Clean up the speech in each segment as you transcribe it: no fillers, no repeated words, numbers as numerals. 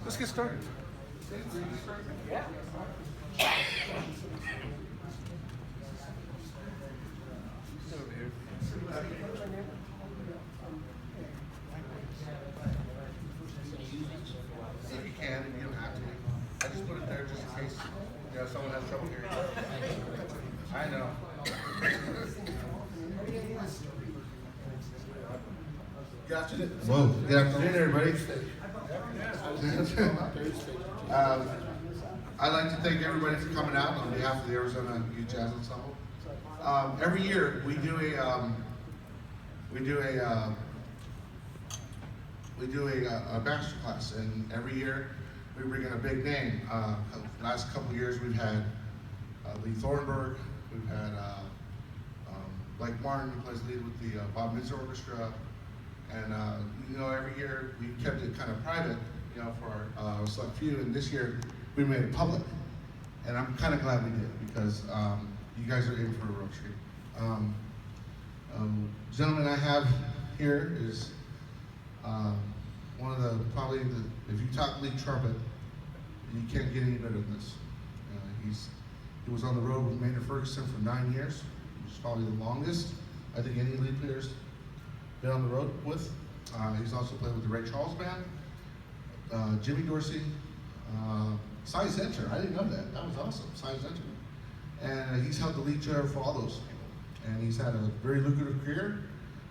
Let's get started. Yeah. If you can, you don't have to. I just put it there just in case someone has trouble hearing. I know. Good afternoon. Whoa. Good afternoon, everybody. I'd like to thank everybody for coming out on behalf of the Arizona Youth Jazz Ensemble. Every year we do a Masterclass, and every year we bring in a big name. Last couple of years we've had Lee Thornburg, we've had Blake Martin, who plays lead with the Bob Mintzer Orchestra, and every year we kept it kind of private, for our select few, and this year we made it public, and I'm kind of glad we did, because you guys are in for a real treat. Gentleman I have here is one of if you talk lead trumpet, you can't get any better than this. He was on the road with Maynard Ferguson for 9 years, which is probably the longest I think any lead player's been on the road with. He's also played with the Ray Charles Band, Jimmy Dorsey, Cy Center. I didn't know that. That was awesome, Cy Center. And he's held the lead chair for all those people. And he's had a very lucrative career,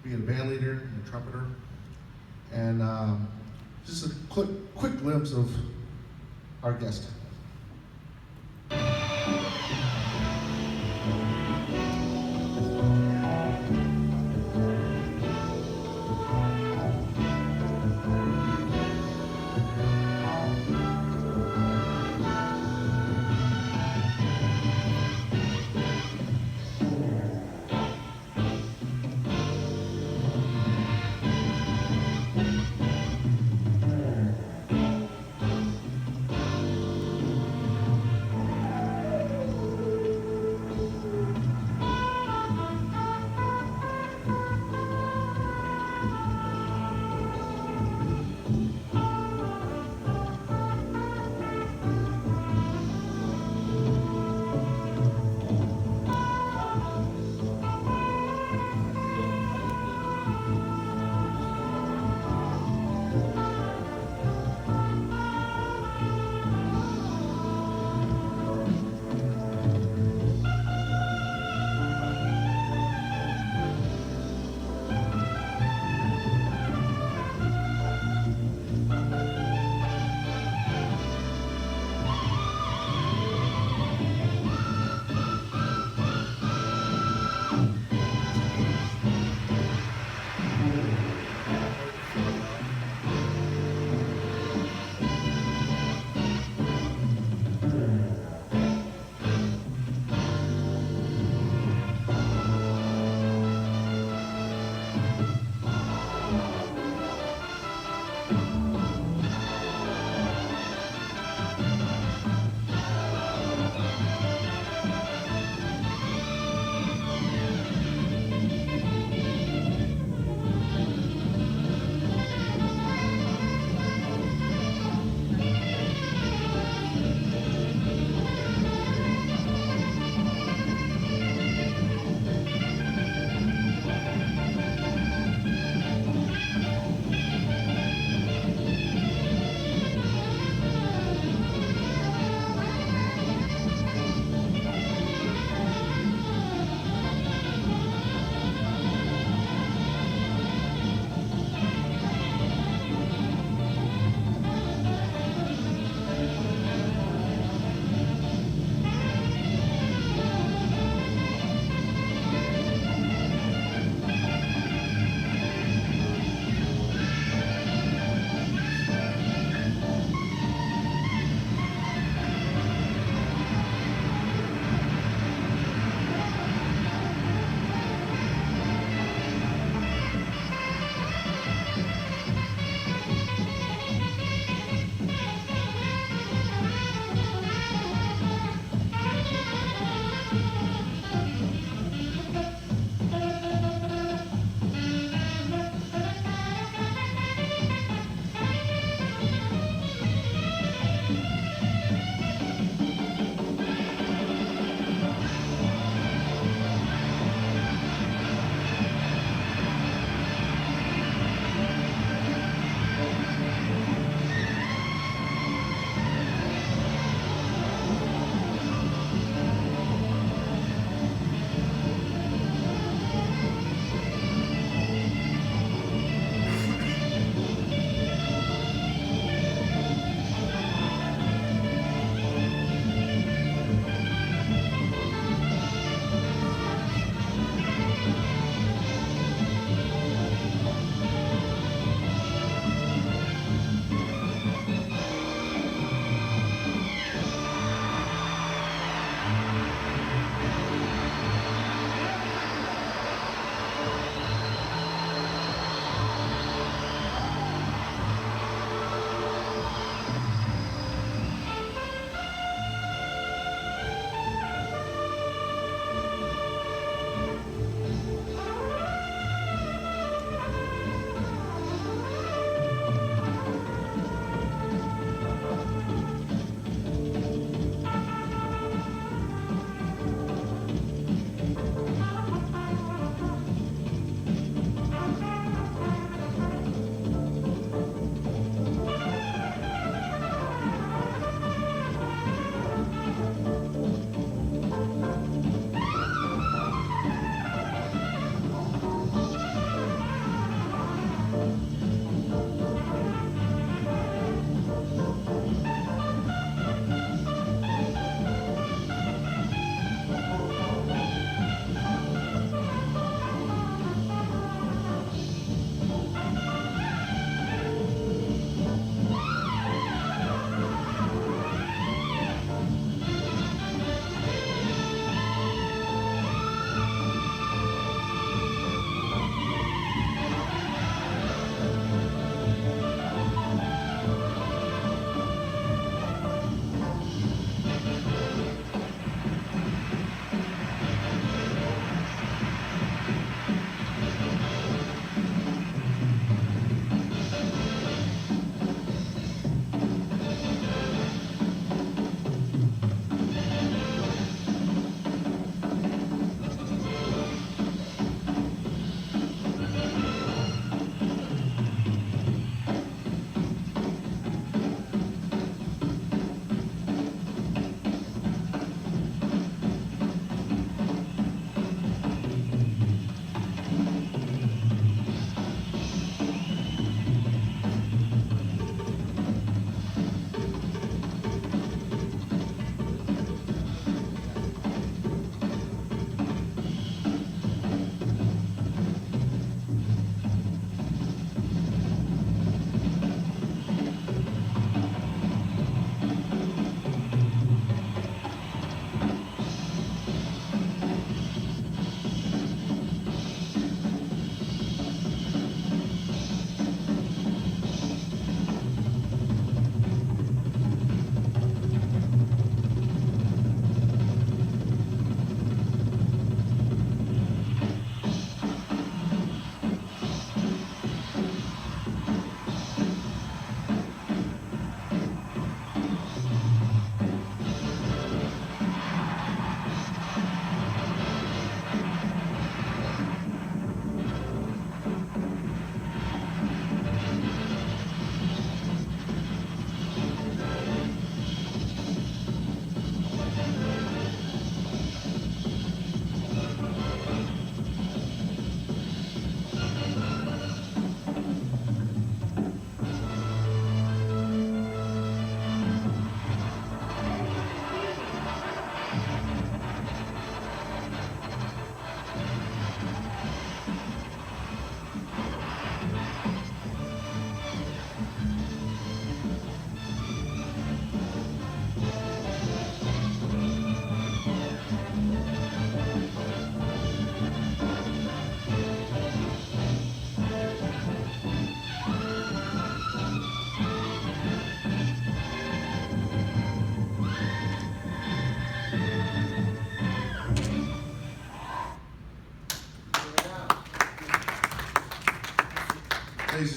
being a band leader and a trumpeter. And just a quick glimpse of our guest.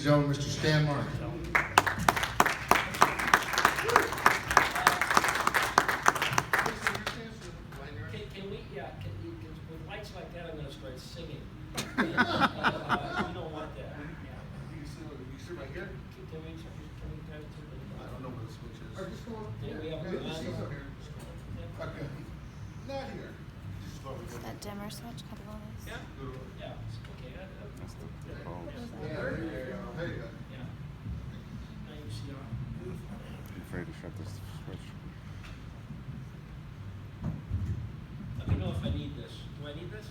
gentlemen, Mr. Stan Mark. With lights like that, I'm gonna start singing. You don't want that. You sit right here? Can we try to turn it I on? don't know where the switch is. Just go on. Yeah, we have Yeah, a she's up here. Yeah. Okay. Not here. Just go over there. That dimmer switch, couple of those. Yeah, yeah, it's okay. Yeah, there you go. There you go. Yeah. Now you see our. I'm afraid to shut this switch. Let me know if I need this. Do I need this?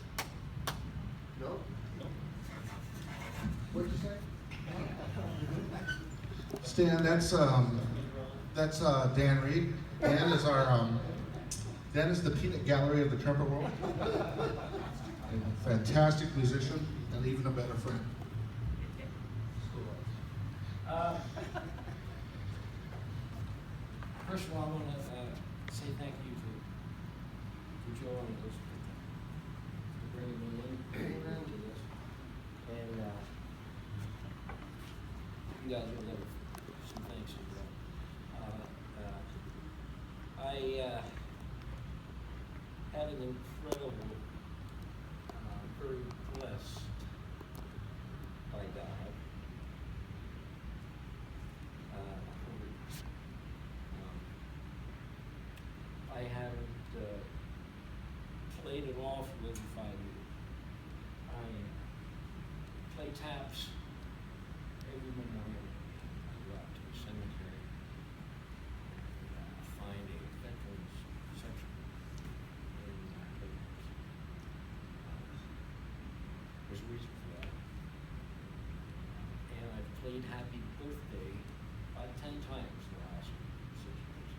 No? No. What'd you say? Stan, that's Dan Reed. Dan is Dan is the peanut gallery of the trumpet world. A fantastic musician and even a better friend. First of all, I want to say thank you to Joe and those for bringing me into this. And you guys will have some thanks as well. I had an incredible, very blessed by God. I haven't played it all for over 5 years. I play taps every memorial. I go out to the cemetery and find a veterans section and play taps. There's a reason for that. And I've played Happy Birthday about 10 times the last 6 years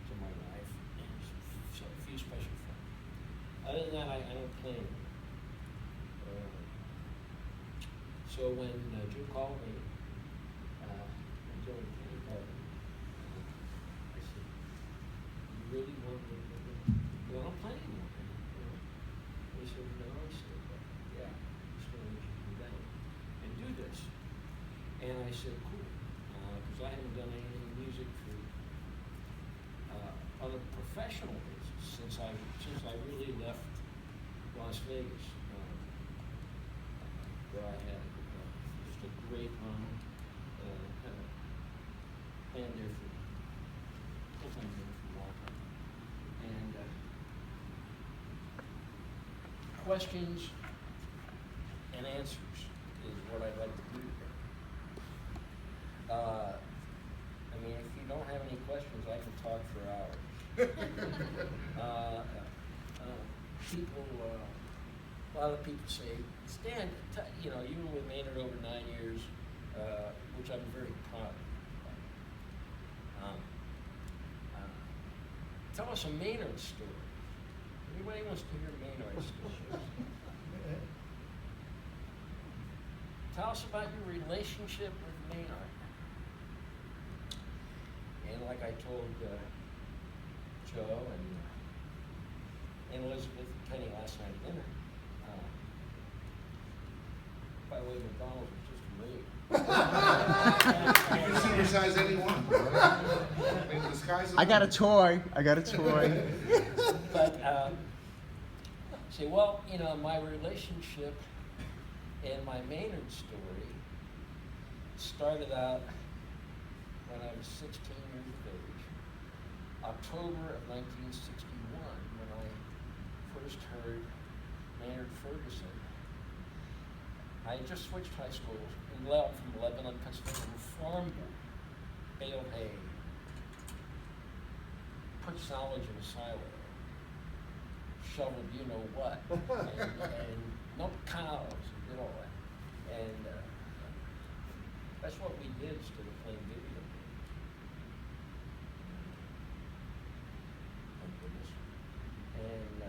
to my wife and a few special friends. Other than that, I don't play anymore. So when Jim called me, and Joe and Kenny called me, I said, "You really want me to well, I don't play anymore." They said, "No." I said, "Yeah, I just want to let you come down and do this." And I said, "Cool," because I haven't done any music for on a professional basis since I really left Las Vegas, where I had just a great run, planned there for full-time there for a long time, and questions and answers is what I'd like to do today. I mean, if you don't have any questions, I can talk for hours. People, a lot of people say, "Stan, you know, you were with Maynard over 9 years," which I'm very proud of. Tell us a Maynard story. Everybody wants to hear Maynard stories. Tell us about your relationship with Maynard. And like I told Joe and Elizabeth and Kenny last night at dinner, by the way, McDonald's was just great. You can supersize anyone. I mean, the sky's the I got a limit. toy. I got a toy. But say, well, you know, my relationship and my Maynard story started out when I was 16 years of age, October of 1961, when I first heard Maynard Ferguson. I had just switched high schools from Lebanon, Pennsylvania, farm boy, bale hay, put knowledge in a silo, shoveled you know what, and milked cows and did all that. And that's what we did instead of playing video games. Thank goodness. And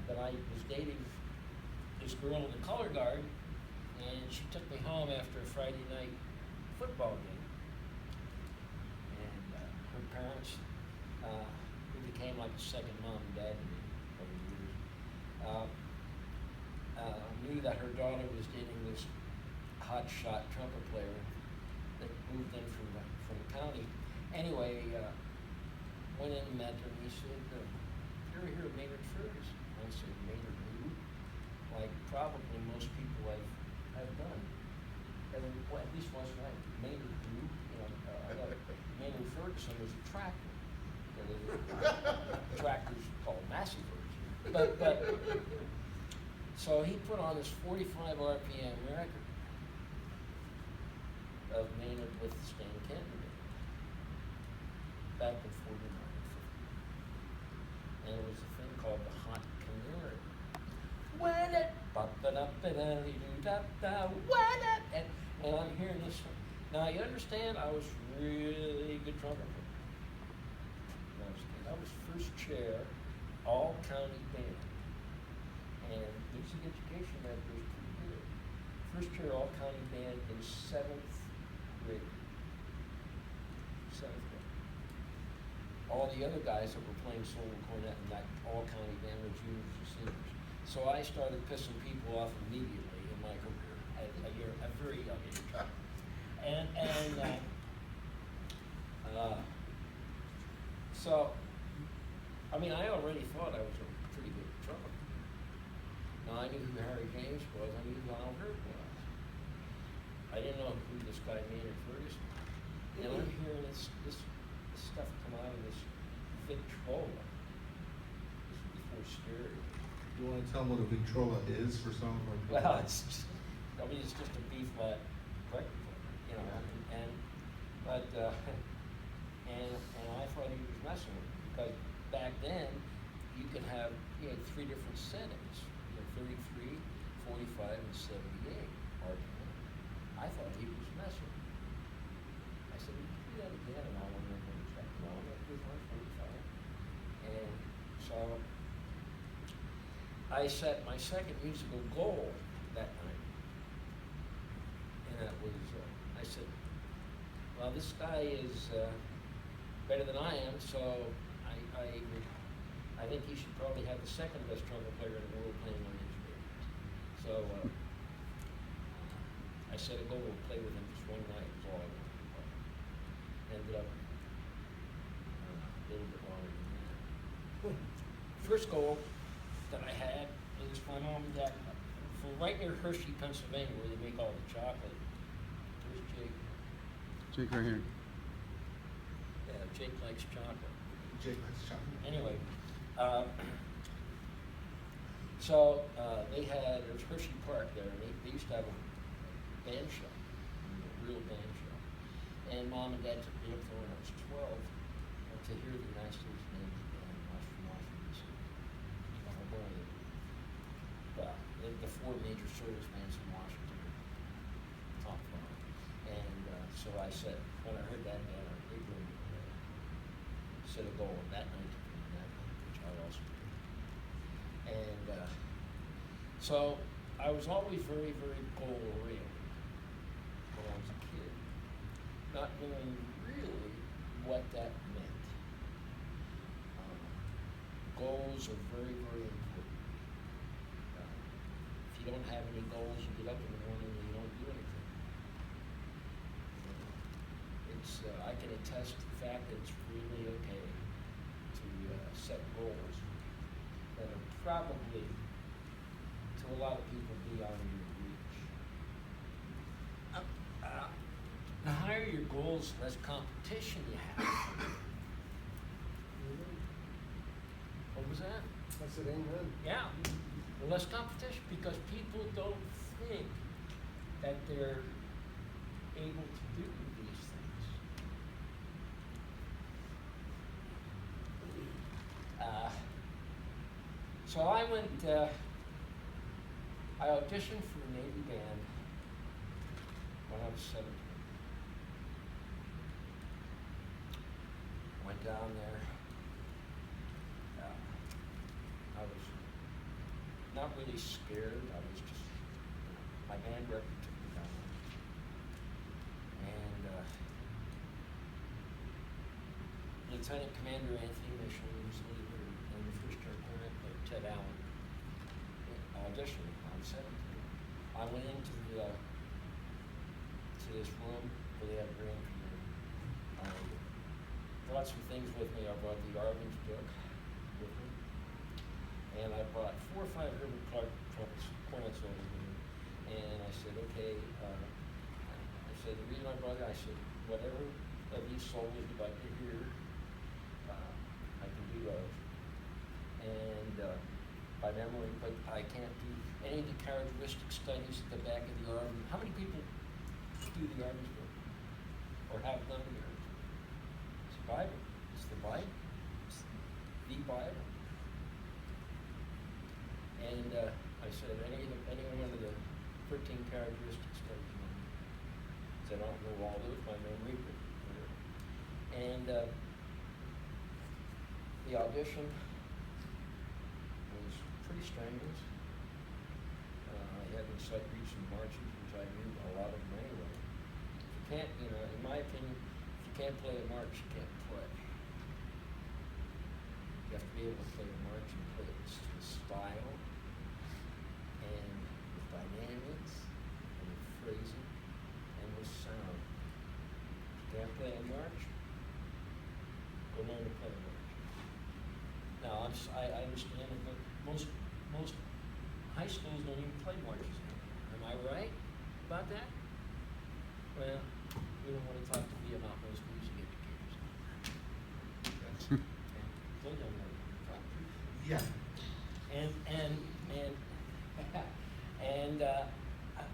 but I was dating this girl in the color guard, and she took me home after a Friday night football game. And her parents, who became like a second mom and dad to me over the years, knew that her daughter was dating this hot shot trumpet player that moved in from the county. Anyway, went in and met her, and he said, "You're here at Maynard Ferguson." I said, "Maynard who?" Like probably most people have done. And well, at least once night, Maynard who? You know, I thought Maynard Ferguson was a tractor. Tractors called massive Ferguson. But so he put on this 45 RPM record of Maynard with Stan Kenton back in 49 and 50. And it was a thing called the Hot Canary. When it and I'm hearing this one. Now you understand, I was really good trumpet player. I was first chair, all county band. And music education that was pretty good. First chair, all county band in 7th grade. 7th grade. All the other guys that were playing solo cornet in that all county band were juniors and seniors. So I started pissing people off immediately in my career at a very young age. So, I mean, I already thought I was a pretty good trumpet. Now I knew who Harry James was. I knew who Al Hurd was. I didn't know who this guy Maynard Ferguson was. And I'm hearing this stuff come out of this Victrola. This is before stereo. You want to tell them what a Victrola is for some of our people? Well, it's just, I mean, it's just a B flat record player, you know, and I thought he was messing with me because back then you could have, you had 3 different settings, you know, 33, 45, and 78 RPM. I thought he was messing with me. I said, "Would you do that again?" And I went in and checked. No, I'm going to do 145. And so I set my second musical goal that night. And that was, I said, well, this guy is better than I am, so I think he should probably have the second best trumpet player in the world playing on instrument. So I set a goal to play with him just one night, was all I wanted to play. Ended up a little bit longer than that. First goal that I had is my mom and dad from right near Hershey, Pennsylvania, where they make all the chocolate. Where's Jake? Jake right here. Yeah, Jake likes chocolate. Jake likes chocolate. Anyway, so they had, there's Hershey Park there, and they used to have a band show, a real band show. And Mom and Dad took me up there when I was 12 to hear the United States Navy Band from Washington, D.C. One of the 4 major service bands in Washington, top 5. And so I said, when I heard that band, I really set a goal that night to be that night, which I also did. And so I was always very, very goal-oriented when I was a kid, not knowing really what that meant. Goals are very, very important. If you don't have any goals, you get up in the morning and you don't do anything. It's I can attest to the fact that it's really okay to set goals that are probably, to a lot of people, beyond your reach. The higher your goals, the less competition you have. What was that? I said amen. Yeah, the less competition, because people don't think that they're able to do these things. So I went, I auditioned for the Navy Band when I was 17. Went down there. I was not really scared. I was just, my band director took me down. And Lieutenant Commander Anthony Mitchell, who was the leader, and the first chair cornet player, Ted Allen, auditioned. I was 17. I went into the to this room where they had grand piano. I brought some things with me. I brought the Arvin's book with me. And I brought 4 or 5 Herbert Clark cornets over here. And I said, okay, I said, the reason I brought it, I said, whatever of these solos you'd like to hear, I can do those. And by memory, but I can't do any of the characteristic studies at the back of the Arvin. How many people do the Arvin's book? Or have done the Arvin's book? It's the Bible. It's the Bible. It's the Bible. And I said, any one of the 13 characteristic studies, I said, I don't know all those by memory, but whatever. And the audition was pretty strenuous. I had to recite reads and marches, which I knew a lot of them anyway. If you can't, in my opinion, if you can't play a march, you can't play. You have to be able to play a march and play it with style and with dynamics and with phrasing and with sound. If you can't play a march, go learn to play a march. Now, I understand it, but most high schools don't even play marches anymore. Am I right about that? Well, we don't want to talk to me about most music educators. Okay. They don't know what to talk to. Yeah. And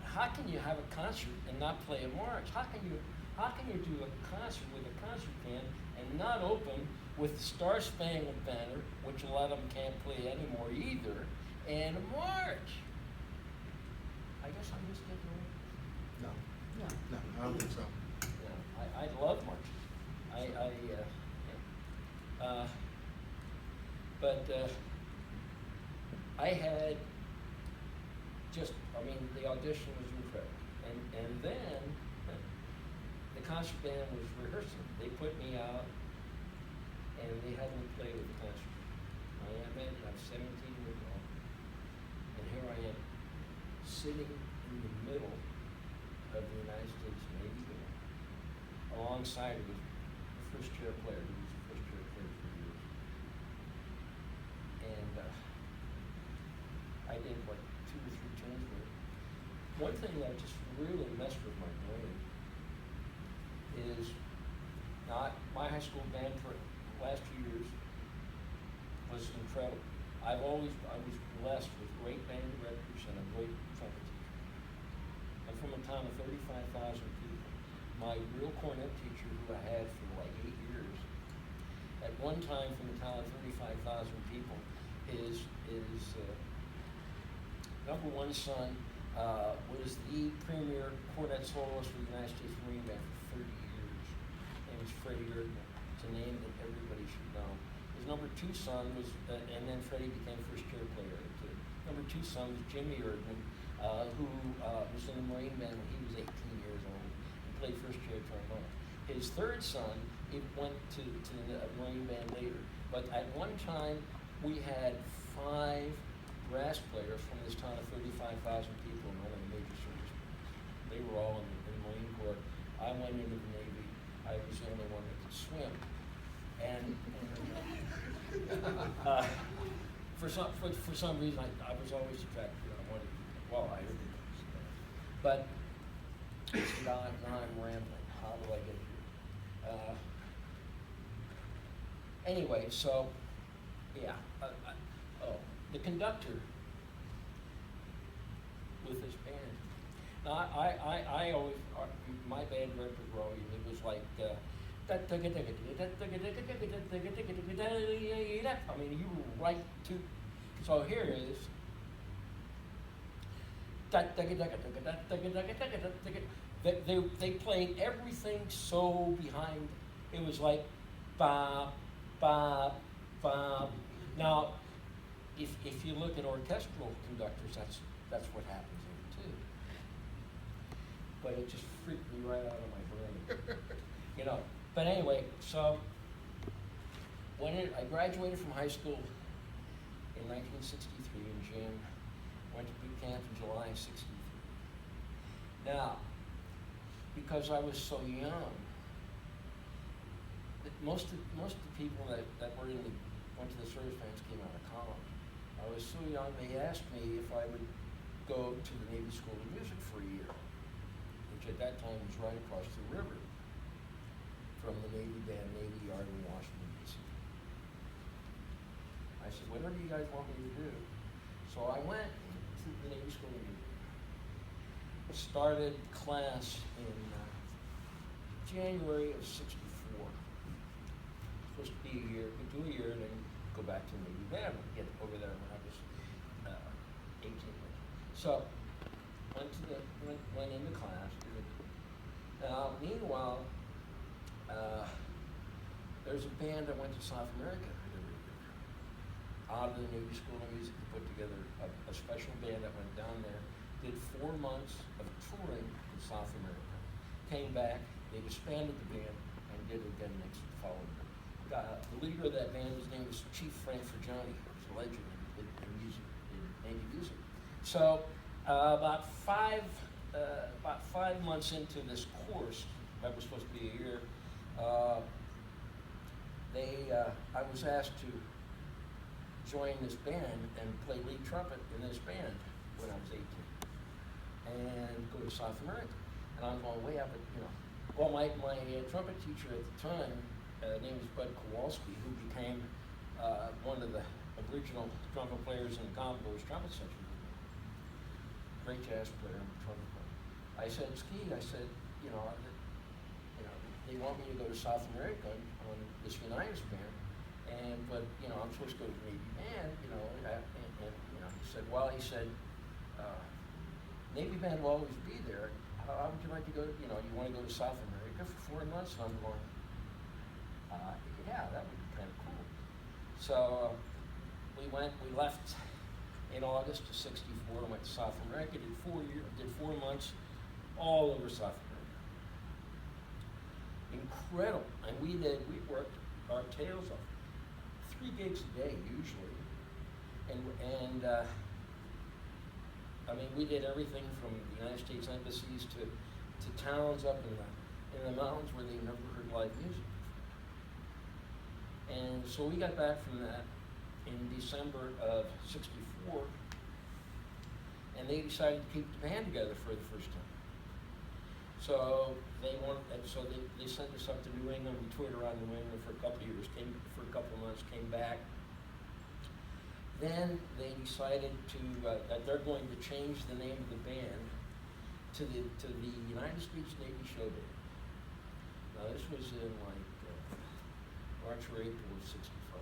how can you have a concert and not play a march? How can you do a concert with a concert band and not open with the Star Spangled Banner, which a lot of them can't play anymore either, and a march? I guess I'm just getting old. No. No. No, I don't think so. Yeah, I love marches. But I had the audition was incredible. And then the concert band was rehearsing. They put me out and they had me play with the concert band. I'm 17 years old. And here I am, sitting in the middle of the United States Navy band, alongside of the first chair player, who was the first chair player for years. And I did like 2 or 3 tunes with it. One thing that just really messed with my brain is not my high school band for the last 2 years was incredible. I was blessed with great band directors and a great trumpet teacher. I'm from a town of 35,000 people. My real cornet teacher, who I had for like 8 years, at one time from a town of 35,000 people, his number one son was the premier cornet soloist for the United States Marine Band for 30 years. His name was Freddie Erdman. It's a name that everybody should know. His number 2 son was, and then Freddie became first chair player too. Number 2 son was Jimmy Erdman, who was in the Marine Band when he was 18 years old and played first chair trombone. His 3rd son, he went to the Marine Band later. But at one time, we had 5 brass players from this town of 35,000 people in one of the major service bands. They were all in the Marine Corps. I went into the Navy. I was the only one that could swim. And for some reason, I was always attracted to it. I wanted to, well, I didn't. But now I'm rambling. How do I get here? Anyway, so, yeah. The conductor with his band. Now, I always, my band director growing, it was like, I mean, you were right to, so here is, they played everything so behind, it was like, ba, ba, ba. Now, if you look at orchestral conductors, that's what happens there too. But it just freaked me right out of my brain. But anyway, so I graduated from high school in 1963 in June, went to boot camp in July of '63. Now, because I was so young. Most of the people that were went to the service bands came out of college. I was so young, they asked me if I would go to the Navy School of Music for a year, which at that time was right across the river from the Navy Band, Navy Yard in Washington, D.C. I said, whatever you guys want me to do. So I went to the Navy School of Music, started class in January of '64. Supposed to be a year, do a year, and then go back to the Navy Band, get over there when I was 18. So went into class. Meanwhile, there's a band that went to South America every year. Out of the Navy School of Music, they put together a special band that went down there, did 4 months of touring in South America, came back, they disbanded the band, and did it again next following year. The leader of that band, his name was Chief Frank Forgiani. He was a legend in music, in Navy music. So about 5 months into this course, that was supposed to be a year, I was asked to join this band and play lead trumpet in this band when I was 18, and go to South America. And I'm going way up at, well, my trumpet teacher at the time, name was Bud Kowalski, who became one of the original trumpet players in the Commodore's trumpet section. Great jazz player and trumpet player. I said, Ski, I said, they want me to go to South America on this Unitas band, but I'm supposed to go to the Navy band, and he said, Navy band will always be there. How would you like to go? You want to go to South America for 4 months? And I'm going, yeah, that would be kind of cool. So we left in August of '64, went to South America, did 4 months all over South America. Incredible. And we worked our tails off. 3 gigs a day usually. And we did everything from the United States embassies to towns up in the mountains where they never heard live music. And so we got back from that in December of '64, and they decided to keep the band together for the first time. So they sent us up to New England. We toured around New England for a couple of years, for a couple of months, came back. Then they decided that they're going to change the name of the band to the United States Navy Show Band. Now this was in March or April of '65.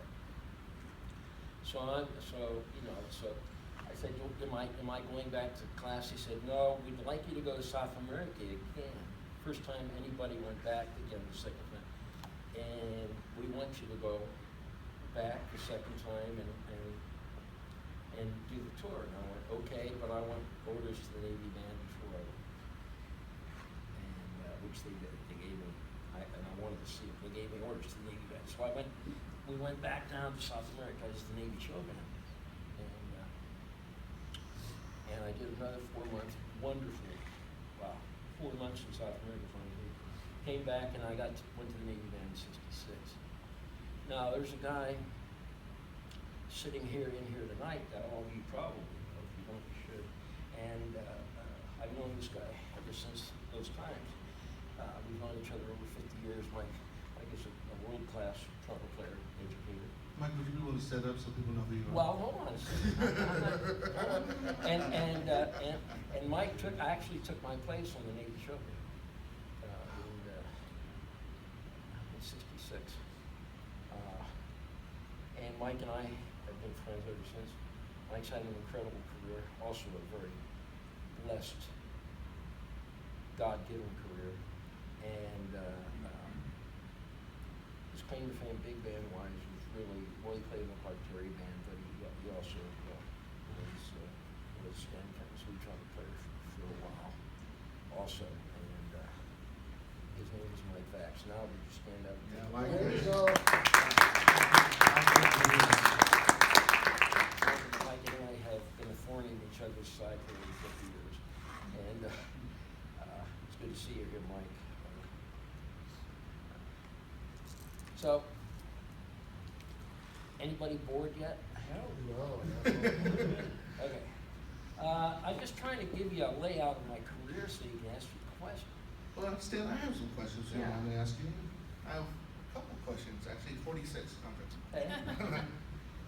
So I said, am I going back to class? He said, no, we'd like you to go to South America again. First time anybody went back, again the second time. And we want you to go back the second time and do the tour. And I went, okay, but I want orders to the Navy band before I went. And which they did. They gave me, and I wanted to see it. They gave me orders to the Navy band. So we went back down to South America as the Navy show band. And I did another 4 months, wonderful, 4 months in South America finally. Came back and I went to the Navy band in '66. Now there's a guy sitting in here tonight that all of you probably know, if you don't, you should. And I've known this guy ever since those times. We've known each other over 50 years. Mike is a world-class trumpet player, educator. Mike, would you be willing to set up so people know who you are? Well, hold on a second. And Mike actually took my place on the Navy show band in '66. And Mike and I have been friends ever since. Mike's had an incredible career, also a very blessed, God-given career. And his claim to fame, big band wise, was really, well, he played in the Clark Terry band, but he also was Stan Kenton's lead trumpet player for a while, also. And his name is Mike Vax. Now, would you stand up? Yeah, Mike. There you go. Mike and I have been a thorn in each other's side for over 50 years, and it's good to to see you here, Mike. So, anybody bored yet? Hell no. Okay. I'm just trying to give you a layout of my career so you can ask me questions. Well, Stan, I have some questions you Yeah. want me to ask you. I have a couple questions, actually 46. Hey?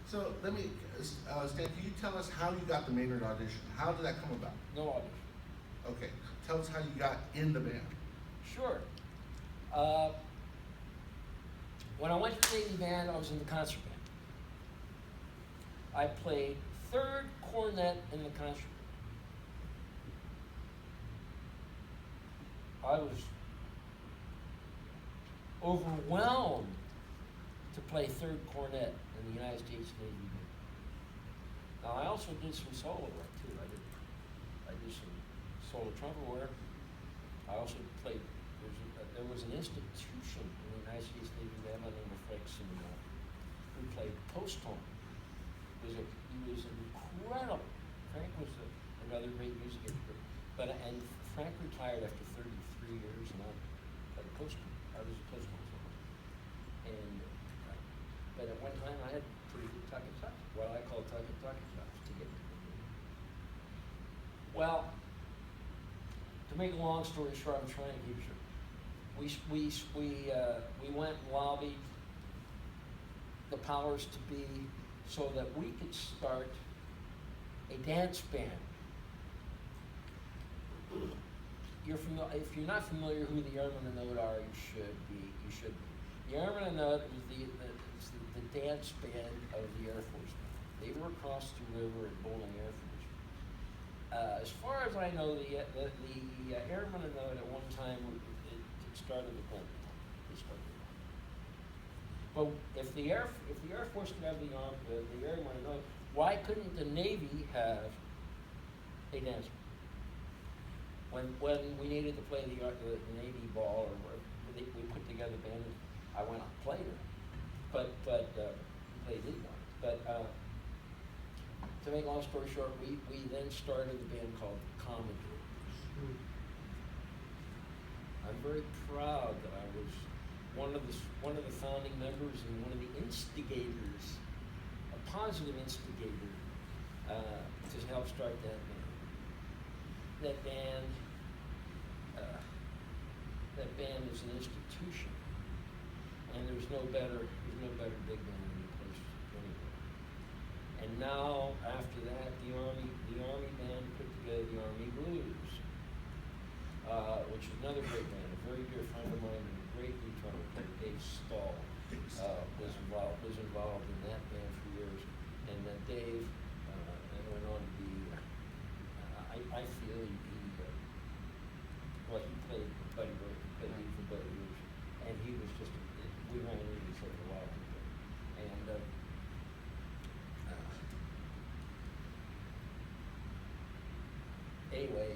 So let me, Stan, can you tell us how you got the Maynard audition? How did that come about? No audition. Okay, tell us how you got in the band. Sure. When I went to the Navy band, I was in the concert band. I played third cornet in the concert band. I was overwhelmed to play third cornet in the United States Navy band. Now I also did some solo work too. I did some solo trumpet work. I also played. There was an institution in the United States Navy band by the name of Frank Simonelli who played post tone. He was incredible. Frank was another great music educator. And Frank retired after 33 years, and I played post tone. I was a post tone solo. And but at one time I had pretty good tuck and tuck. What I call tuck and tuck to get to the Navy. Well, to make a long story short, I'm trying to keep it short. We went and lobbied the powers to be so that we could start a dance band. If you're not familiar who the Airmen of Note are, you should be. The Airmen of Note is the dance band of the Air Force. They were across the river at Bowling Air Force. As far as I know, the Airmen of Note at one time it started the band. They started the band. But if the Air Force could have the Airmen of Note, why couldn't the Navy have a dance band? When we needed to play the Navy ball, or we put together a band, I went and played it. But played lead on it. But to make a long story short, we then started a band called Commodores. I'm very proud that I was one of the founding members and one of the instigators, a positive instigator, to help start that band. That band is an institution, and there's no better big band in the place anywhere. And now, after that, the Army band put together the Army Blues, which is another great band. A very dear friend of mine and a great lead trumpet player, Dave Stahl, was involved in that band for years. And Dave went on to be. I feel he played Buddy Rose, he played lead for Buddy Rose, and he was just we ran into each other a lot. And anyway,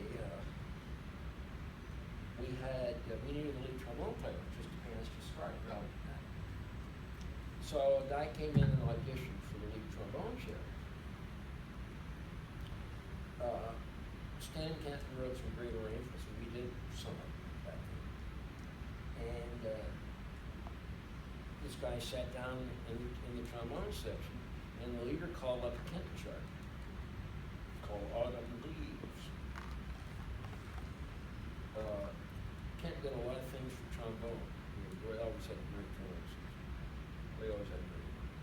we needed a lead trombone player, just the bands just started out. So a guy came in and auditioned for the lead trombone chair. Stan Kenton wrote some great arrangements, and we did some of them back then. And this guy sat down in the trombone section, and the leader called up a Kenton chart called Autumn Leaves. Kent did a lot of things for trombone. They always had great drummers. They always had great drummers.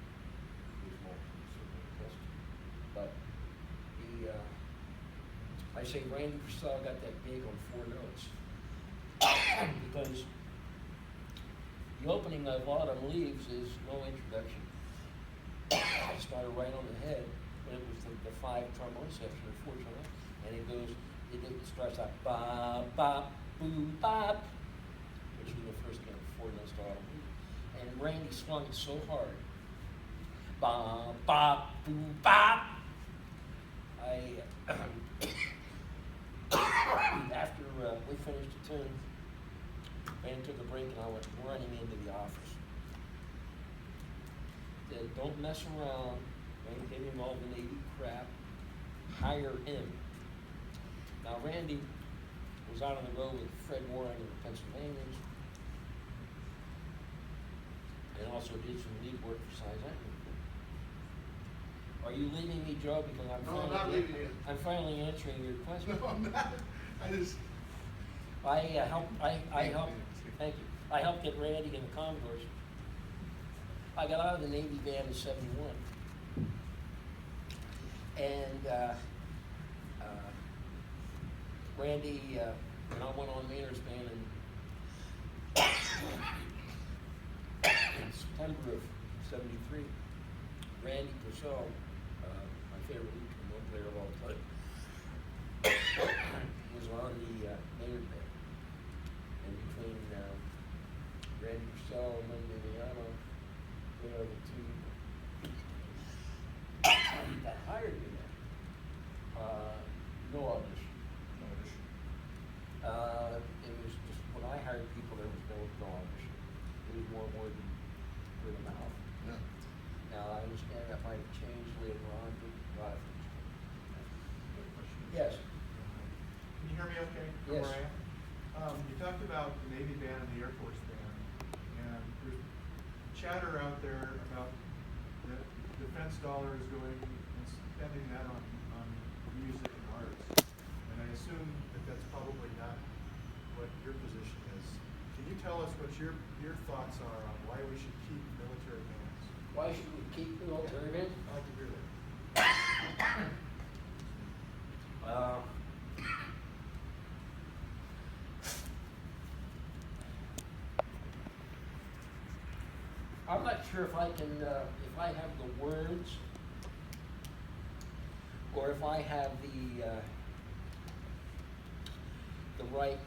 He was more impressed. But I say Randy Purcell got that gig on 4 notes because the opening of Autumn Leaves is no introduction. I started right on the head, but it was the 5 trombone section, or 4 trombone, and it starts out ba ba boo bop, which is the first 4 notes to Autumn Leaves, and Randy swung it so hard, ba ba boo bop. After we finished the tune, Van took a break and I went running into the office. Said, don't mess around, don't give him all the Navy crap, hire him. Now Randy was out on the road with Fred Warren and the Pennsylvanians, and also did some lead work for Size Island. Are you leaving me, Joe? Because No, I'm not leaving you. I'm finally answering your question. No, I'm not. I just. I helped. Thank you. I helped get Randy in the Commodores. I got out of the Navy band in '71, and Randy and I went on Maynard's band in September of '73. Randy Purcell, my favorite lead trombone player of all time, was on the Maynard band. And between Randy Purcell and Linda Miano, they are the two that hired me there. No audition. It was just, when I hired people, there was no audition. It was more word of mouth. Yeah. Now, I understand that might have changed later on, but a lot of things changed. Yes. Can you hear me okay? From Yes. where I am? You talked about the Navy band and the Air Force band, and there's chatter out there about that defense dollars going and spending that on music and arts. And I assume that that's probably not what your position is. Can you tell us what your thoughts are on why we should keep military bands? Why should we keep the military band? I'd like to hear that. I'm not sure if I can, if I have the words, or if I have the right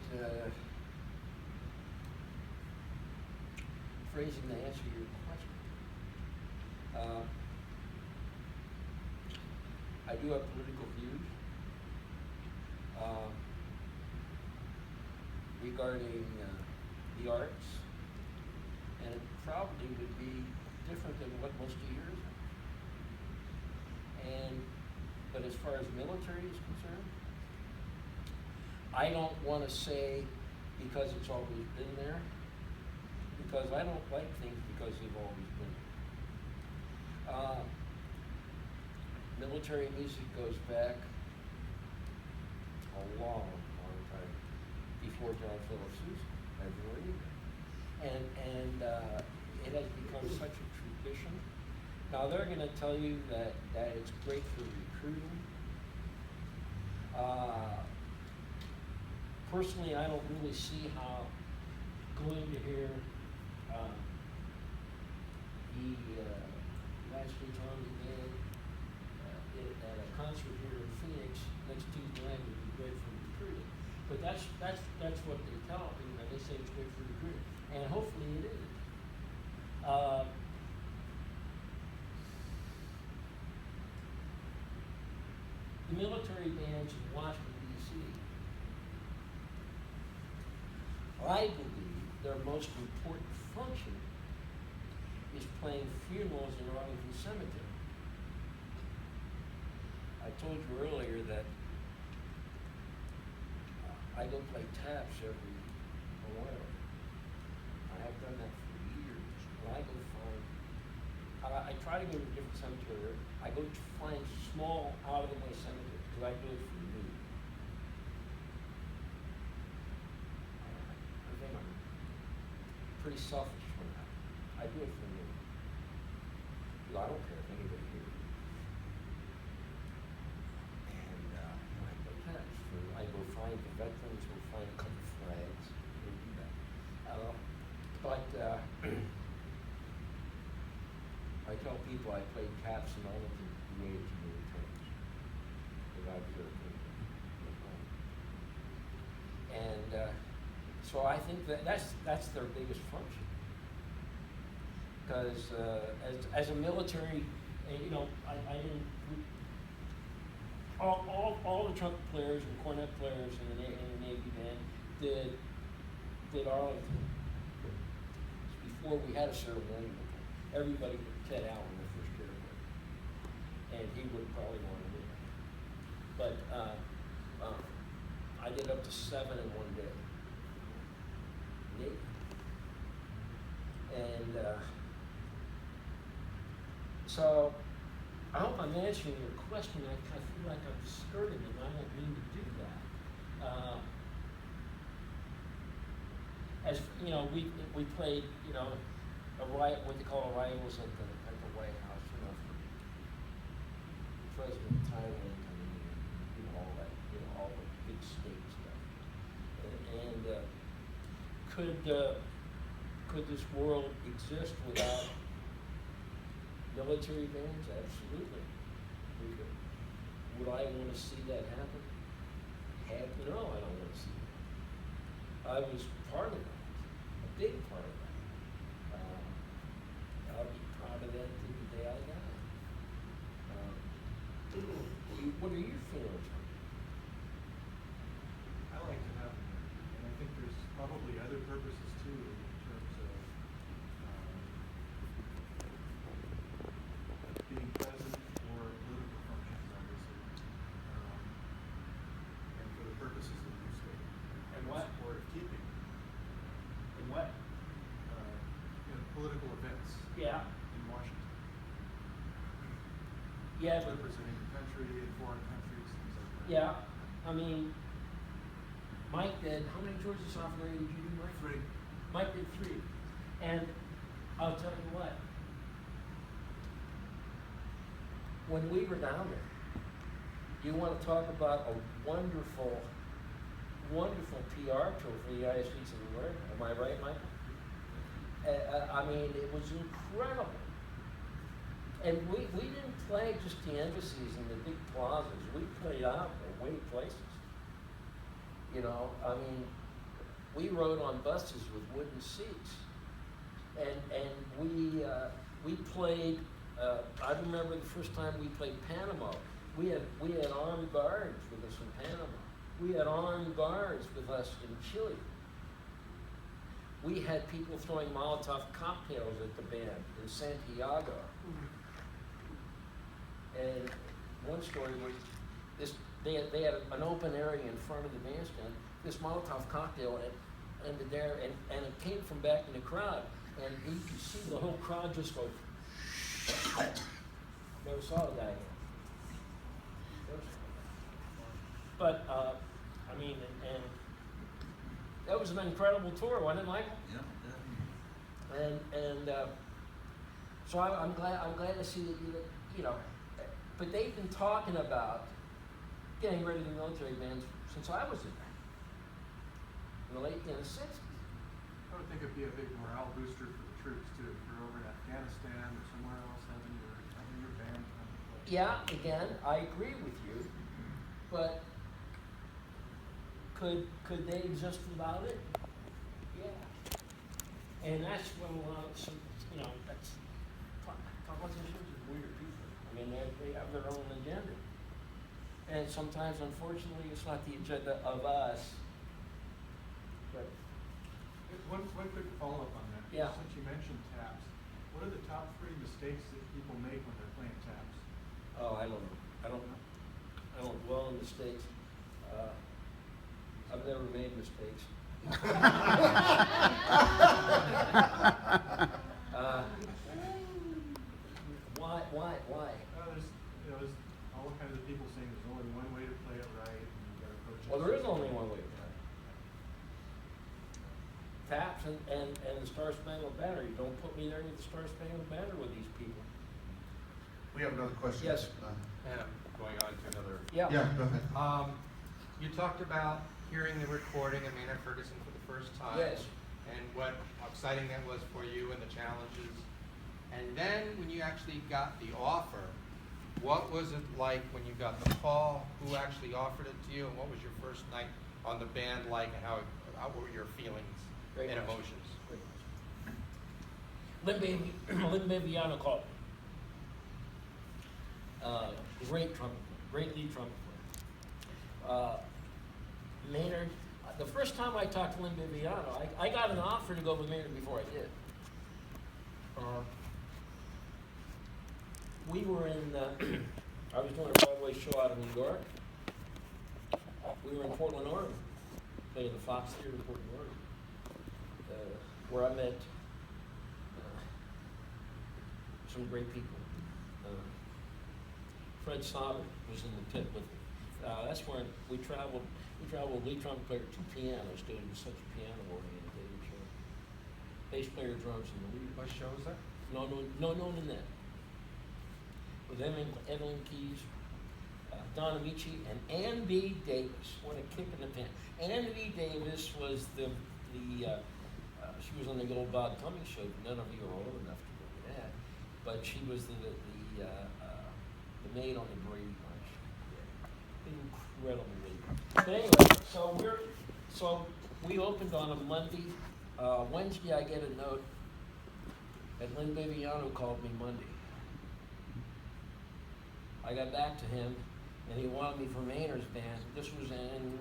phrasing to answer your question. I do have political views regarding the arts, and it probably would be different than what most of yours are. But as far as military is concerned, I don't want to say because it's always been there, because I don't like things because they've always been there. Military music goes back a long time before John Philip Sousa, and it has become such a tradition. Now they're going to tell you that it's great for recruiting. Personally, I don't really see how going to hear the United States Army Band at a concert here in Phoenix next Tuesday night would be great for recruiting. But that's what they tell me, and they say it's great for recruiting, and hopefully it is. The military bands in Washington, D.C., I believe their most important function is playing funerals in Arlington Cemetery. I told you earlier that I go play taps every memorial. I have done that for years. When I go find, I try to go to a different cemetery. I go to find small, out-of-the-way cemeteries because I do it for me. I think I'm pretty selfish for that. I do it for me. Because I don't care if anybody hears me. And I go taps. I go find the veterans, go find a couple flags, go do that. I tell people I played taps in Arlington way too many times. Because I was there. And so I think that's their biggest function. Because as a military, you know, I didn't. All the trumpet players and cornet players in the Navy band did Arlington. Before we had a ceremony, everybody did Ted Allen the first year, and he would probably want to do it. But I I did up to 7 in one day. Neat. And so I hope I'm answering your question. I feel like I'm skirting and I don't mean to do that. As you know, we played, you know, what they call rivals at the White House, you know, for President Thailand coming in, you know, all that, you know, all the big state stuff. And could this world exist without military bands? Absolutely. We could. Would I want to see that happen? Heck no, I don't want to see that. I was part of that, a big part of that. I'll be proud of that to the day I die. What are your feelings on it? I like to have them, and I think there's probably other purposes too in terms of being present for political functions, obviously, and for the purposes that you state. And what? Or keeping, And what? political events Yeah. in Washington. Yeah, but Representing the country in foreign countries, things like that. yeah, I mean, Mike did, how many Georgia sophomore year did you do, Mike? 3. Mike did 3. And I'll tell you what, when we were down there, you want to talk about a wonderful, wonderful PR tool for the United States of America. Am I right, Mike? I mean, it was incredible. And we didn't play just the embassies and the big plazas. We played out away places. You know, I mean, we rode on buses with wooden seats. And we played, I remember the first time we played Panama. We had armed guards with us in Panama. We had armed guards with us in Chile. We had people throwing Molotov cocktails at the band in Santiago. And one story was this: they had an open area in front of the bandstand. This Molotov cocktail ended there, and it came from back in the crowd, and you could see the whole crowd just go. Never saw the guy. But I mean, and that was an incredible tour, wasn't it, Michael? Yeah. And so I'm glad to see that you know, but they've been talking about getting rid of the military bands since I was in the late 60s. I would think it'd be a big morale booster for the troops too. If you're over in Afghanistan or somewhere else having your band come to play. Yeah, again, I agree with you, but could they exist without it? Yeah. And that's when a lot of you know, that's politicians are weird people. I mean, they have their own agenda. And sometimes, unfortunately, it's not the agenda of us. But One quick follow-up on that. Yeah. Since you mentioned taps, what are the top 3 mistakes that people make when they're playing taps? oh, I don't know. I don't dwell in mistakes. I've never made mistakes. Why? There's all kinds of people saying there's only one way to play it right, and you got to approach it. Well, there is only one way to play. Taps and the Star Spangled Banner. You don't put me there with the Star Spangled Banner with these people. We have another question. Yes. And going on to another. Yeah. Yeah, go ahead. You talked about hearing the recording of Maynard Ferguson for the first time. Yes. And how exciting that was for you and the challenges. And then when you actually got the offer, what was it like when you got the call? Who actually offered it to you? And what was your first night on the band like? And how were your feelings Great and question. emotions? Lynn Bibiano called me. Great trumpet player, great lead trumpet player. Maynard, the first time I talked to Lynn Bibiano, I got an offer to go with Maynard before I did. We were in, I was doing a Broadway show out of New York. we were in Portland, Oregon, playing the Fox Theater in Portland, Oregon, where I met some great people. Fred Sauber was in the pit with me. That's where we traveled. We traveled lead trumpet player, 2 pianos, doing such a piano oriented show. Bass player, drums, and the lead. What show was that? No known in that. With Evelyn Keys, Don Amici, and Ann B. Davis. What a kick in the pants. Ann B. Davis was she was on the old Bob Cummings show. None of you are old enough to remember that. But she was the maid on the Brady Bunch. Incredible lady. But anyway, so we opened on a Monday. Wednesday I get a note that Lynn Viviano called me Monday. I got back to him and he wanted me for Maynard's band. This was in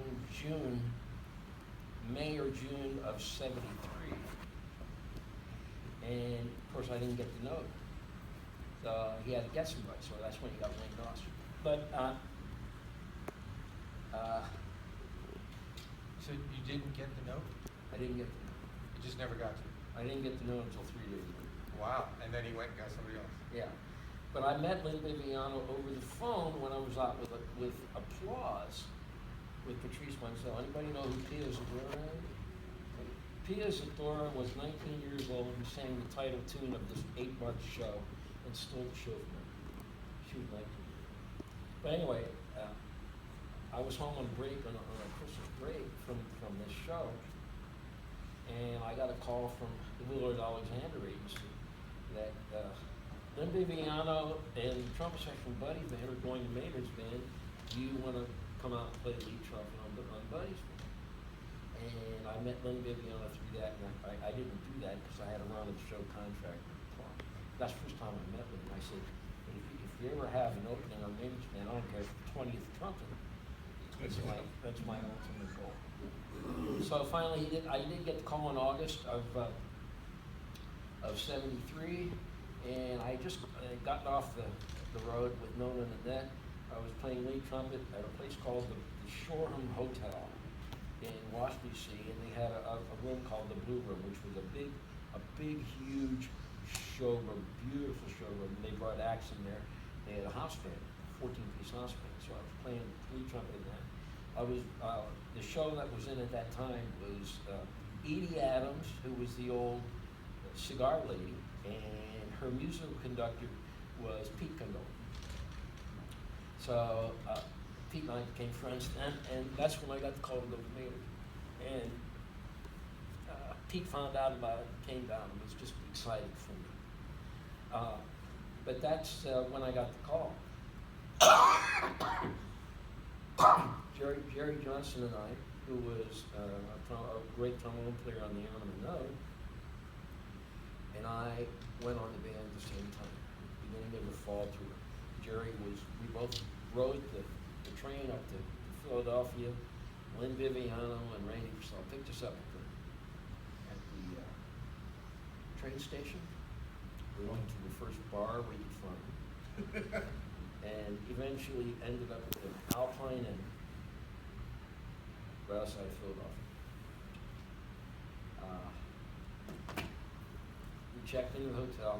May or June of '73. And of course I didn't get the note. So he had to get somebody, so that's when he got Wayne Dawson. But So you didn't get the note? I didn't get the note. You just never got to it? I didn't get the note until 3 days later. Wow, and then he went and got somebody else. Yeah. But I met Lynn Viviano over the phone when I was out with Applause with Patrice Mansell. Anybody know who Pia Zadora is? Pia Zadora was 19 years old and sang the title tune of this 8-month show and stole the show from her. She was 19 years old. But anyway, I was home on break, on a Christmas break from this show, and I got a call from the Willard Alexander Agency that Lynn Viviano and the trumpet section Buddy Band are going to Maynard's band. Do you want to come out and play lead trumpet on Buddy's band? And I met Lynn Viviano through that, and I didn't do that because I had a run of show contract with the club. That's the first time I met with him. I said, if you ever have an opening on Maynard's band, I don't care if it's 20th trumpet. That's my ultimate goal. So finally, I did get the call in August of '73, and I just gotten off the road with Nona and Annette. I was playing lead trumpet at a place called the Shoreham Hotel in Washington D.C., and they had a room called the Blue Room, which was a big, huge showroom, beautiful showroom. And they brought acts in there. They had a house band, 14-piece house band. So I was playing lead trumpet in that. The show that was in at that time was Edie Adams, who was the old cigar lady, and her musical conductor was Pete Condon. So Pete and I became friends then, and that's when I got the call to go to Maynard. And Pete found out about it, came down, and was just excited for me. But that's when I got the call. Jerry Johnson and I, who was a great trombone player on the Airman Node, and I went on the band at the same time, beginning of the fall tour. We both rode the train up to Philadelphia. Lynn Viviano and Randy Purcell picked us up at the train station. We went to the first bar we could find, and eventually ended up at the Alpine Inn right outside of Philadelphia. We checked into the hotel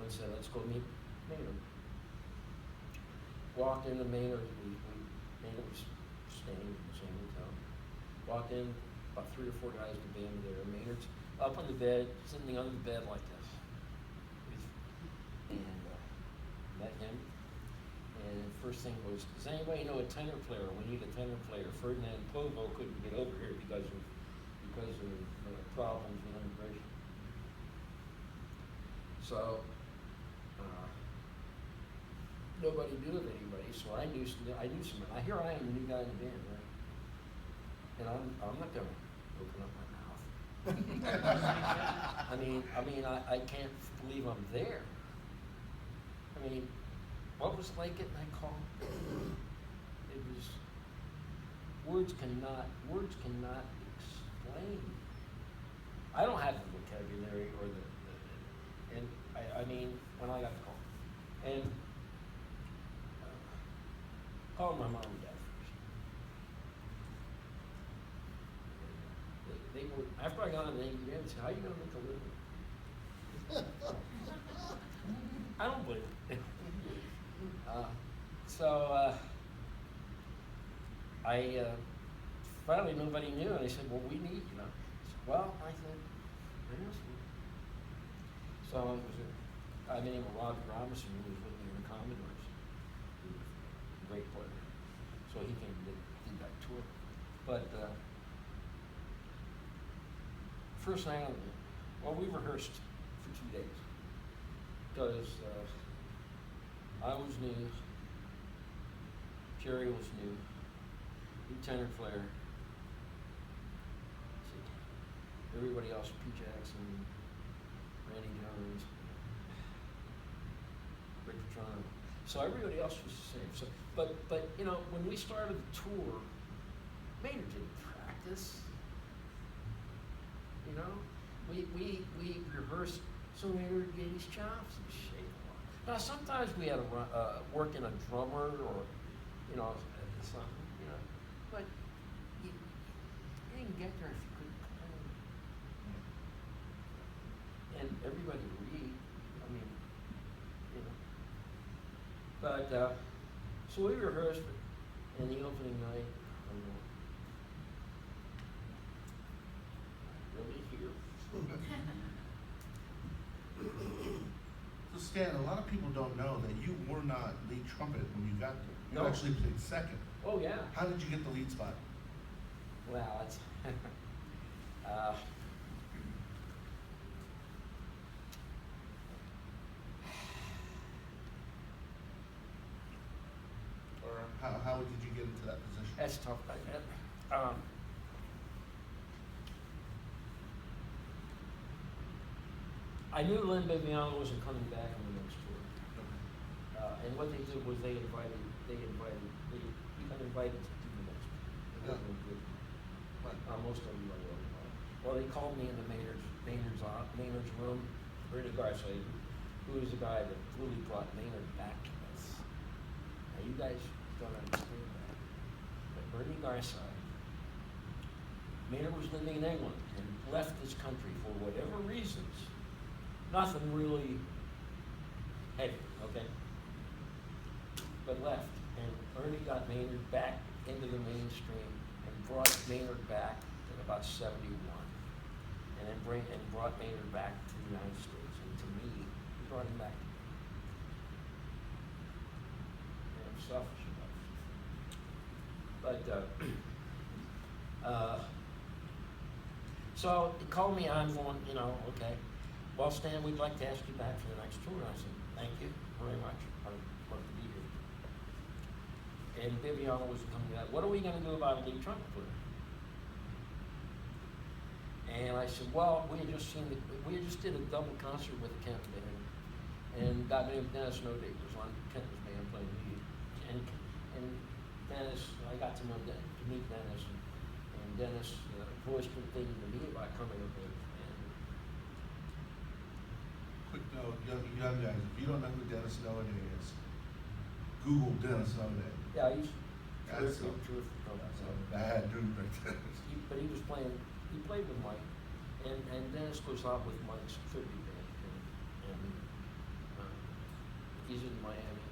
and said, let's go meet Maynard. Walked into Maynard, Maynard was staying in the same hotel. Walked in, about 3 or 4 guys to band there. Maynard's up on the bed, sitting on the bed like this. And met him. And first thing was, does anybody know a tenor player? We need a tenor player. Ferdinand Povo couldn't get over here because of problems with immigration. So nobody knew of anybody, so I knew some. Here I am, the new guy in the band, right? And I'm not gonna open up my mouth. I can't believe I'm there. I mean, what was like getting that call? It was, words cannot explain. I don't have the vocabulary or when I got the call. And called my mom and dad first. on and he ran and said, how are you gonna make a living? I don't believe it. I finally nobody knew, and they said, well, we need you. I said, well, I said, I know some. So it was a guy named Roger Robinson who was with me in the Commodores. He was a great player. So he came and did that tour. But first night on the, well, we rehearsed for 2 days. Because I was new, Jerry was new, Lieutenant Flair, everybody else, Pete Jackson, Randy Jones, Rick Petrano. So everybody else was the same. So, but you know, when we started the tour, Maynard didn't practice. You know, we rehearsed so Maynard get his chops and shake a lot. Now sometimes we had to work in a drummer or, you know, something, you know, but you didn't get there if you couldn't play. And everybody read, I mean, you know. But so we rehearsed in the opening night. Really here. So Stan, a lot of people don't know that you were not lead trumpet when you got there. You No. actually played second. Oh yeah. How did you get the lead spot? Well, it's Or how did you get into that position? that's tough. I knew Lynn Bibiano wasn't coming back on the next tour. And what they did was he got invited to do the next tour. Right. Most of them I wrote about. Well, they called me into Maynard's room, Bernie Garside, who was the guy that really brought Maynard back to us. Now you guys don't understand that. But Bernie Garside, Maynard was living in England and left this country for whatever reasons. Nothing really heavy, okay? But left, and Ernie got Maynard back into the mainstream and brought Maynard back in about 71, and then brought Maynard back to the United States, and to me, he brought him back. And I'm selfish about it. But so he called me. I'm going, you know, okay. Well, Stan, we'd like to ask you back for the next tour. I said, thank you very much. I'd love to be here. And Bibiano was coming back. What are we going to do about a lead trumpet player? And I said, well, we had just did a double concert with the Kenton band, and a guy named Dennis Nodate was on Kenton's band playing lead. And Dennis, I got to meet Dennis, and Dennis voiced the thing to me about coming up with. Quick note, young guys, if you don't know who Dennis Nodate is, Google Dennis Nodate. Yeah, he's That's terrific. That's a bad dude right there. But he was playing. He played with Mike, and Dennis goes out with Mike's tribute band, and he's in Miami.